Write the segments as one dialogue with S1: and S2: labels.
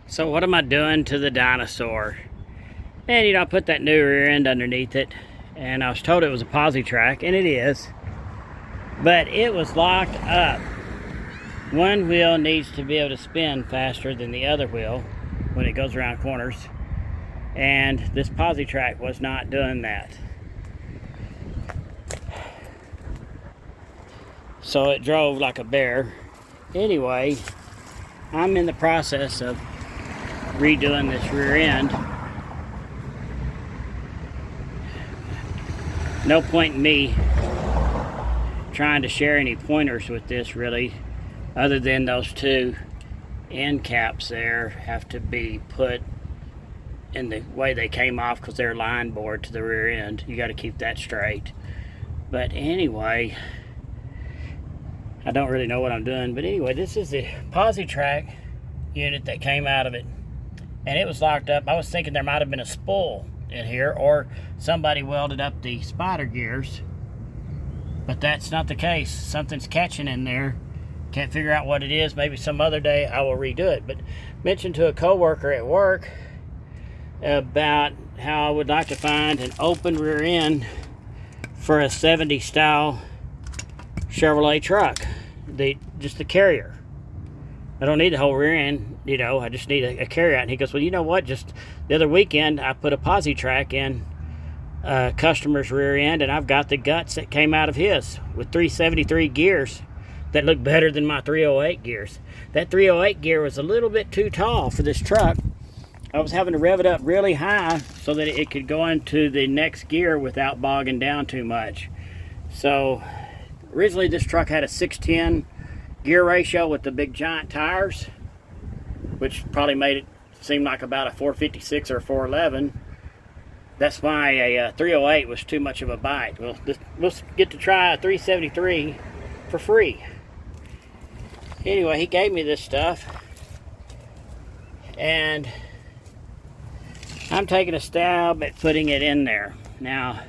S1: So what am I doing to the Dinosaur? And I put that new rear end underneath it, and I was told it was a posi track, and it is, but it was locked up. One wheel needs to be able to spin faster than the other wheel when it goes around corners, and this posi track was not doing that. So it drove like a bear. Anyway, I'm in the process of redoing this rear end. No point in me trying to share any pointers with this, really, other than those two end caps there have to be put in the way they came off because they're line bored to the rear end. You got to keep that straight. But anyway, I don't really know what I'm doing. But anyway, this is the posi track unit that came out of it, and it was locked up. I was thinking there might have been a spool in here, or somebody welded up the spider gears, but that's not the case. Something's catching in there. Can't figure out what it is. Maybe some other day I will redo it. But mentioned to a coworker at work about how I would like to find an open rear end for a 70 style Chevrolet truck, just the carrier. I don't need the whole rear end, I just need a carryout. And he goes, well, you know what? Just the other weekend, I put a posi track in a customer's rear end, and I've got the guts that came out of his with 373 gears that look better than my 308 gears. That 308 gear was a little bit too tall for this truck. I was having to rev it up really high so that it could go into the next gear without bogging down too much. So originally this truck had a 610 gear ratio with the big giant tires, which probably made it seem like about a 456 or a 411. That's why a 308 was too much of a bite. Well, we'll get to try a 373 for free. Anyway, he gave me this stuff, and I'm taking a stab at putting it in there. Now,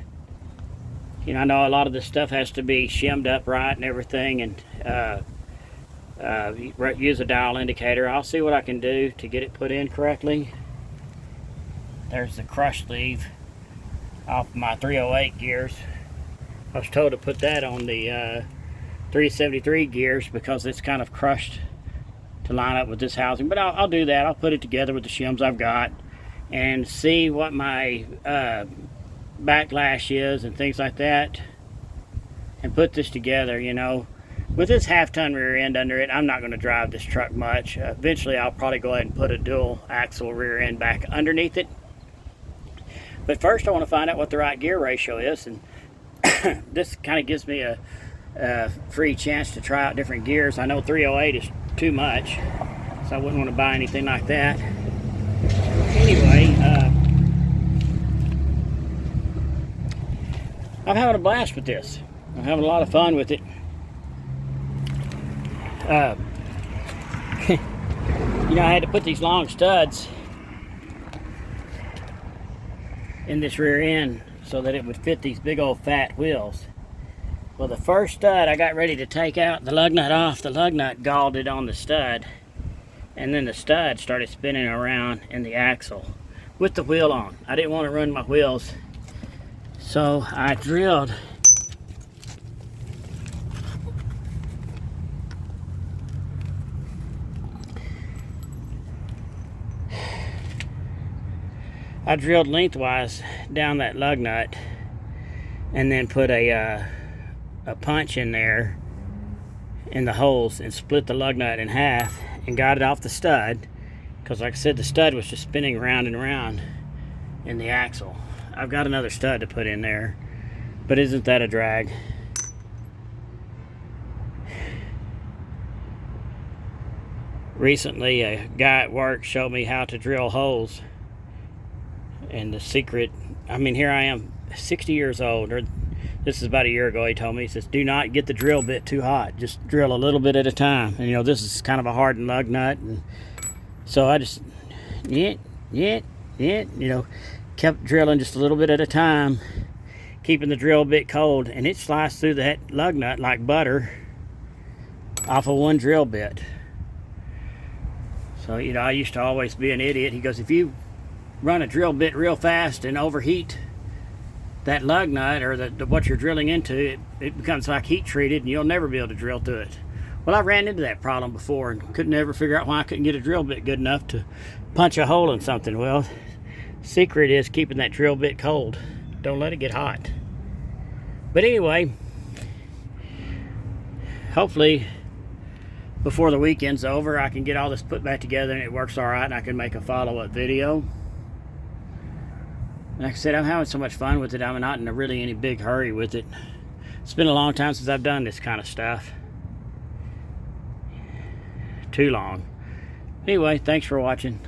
S1: I know a lot of this stuff has to be shimmed up right and everything, and use a dial indicator. I'll see what I can do to get it put in correctly. There's the crush sleeve off my 308 gears. I was told to put that on the 373 gears because it's kind of crushed to line up with this housing, but I'll do that. I'll put it together with the shims I've got and see what my backlash is and things like that, and put this together. With this half-ton rear end under it, I'm not going to drive this truck much. Eventually, I'll probably go ahead and put a dual axle rear end back underneath it. But first, I want to find out what the right gear ratio is, and this kind of gives me a free chance to try out different gears. I know 308 is too much, so I wouldn't want to buy anything like that. Anyway, I'm having a blast with this. I'm having a lot of fun with it. I had to put these long studs in this rear end so that it would fit these big old fat wheels. Well, the first stud I got ready to take out the lug nut off, the lug nut galled it on the stud, and then the stud started spinning around in the axle with the wheel on. I didn't want to run my wheels, so I drilled lengthwise down that lug nut, and then put a punch in there in the holes and split the lug nut in half and got it off the stud, because like I said, the stud was just spinning around and around in the axle. I've got another stud to put in there, but isn't that a drag? Recently, a guy at work showed me how to drill holes. And the secret, here I am, 60 years old, or this is about a year ago, he told me, he says, do not get the drill bit too hot. Just drill a little bit at a time. And, this is kind of a hardened lug nut. And so I just, kept drilling just a little bit at a time, keeping the drill bit cold. And it sliced through that lug nut like butter off of one drill bit. So, you know, I used to always be an idiot. He goes, if you run a drill bit real fast and overheat that lug nut or what you're drilling into, it becomes like heat treated and you'll never be able to drill through it. Well, I ran into that problem before and couldn't ever figure out why I couldn't get a drill bit good enough to punch a hole in something. Well, secret is keeping that drill bit cold. Don't let it get hot. But anyway, hopefully before the weekend's over, I can get all this put back together and it works all right and I can make a follow-up video. Like I said, I'm having so much fun with it. I'm not in really any big hurry with it. It's been a long time since I've done this kind of stuff. Too long. Anyway, thanks for watching.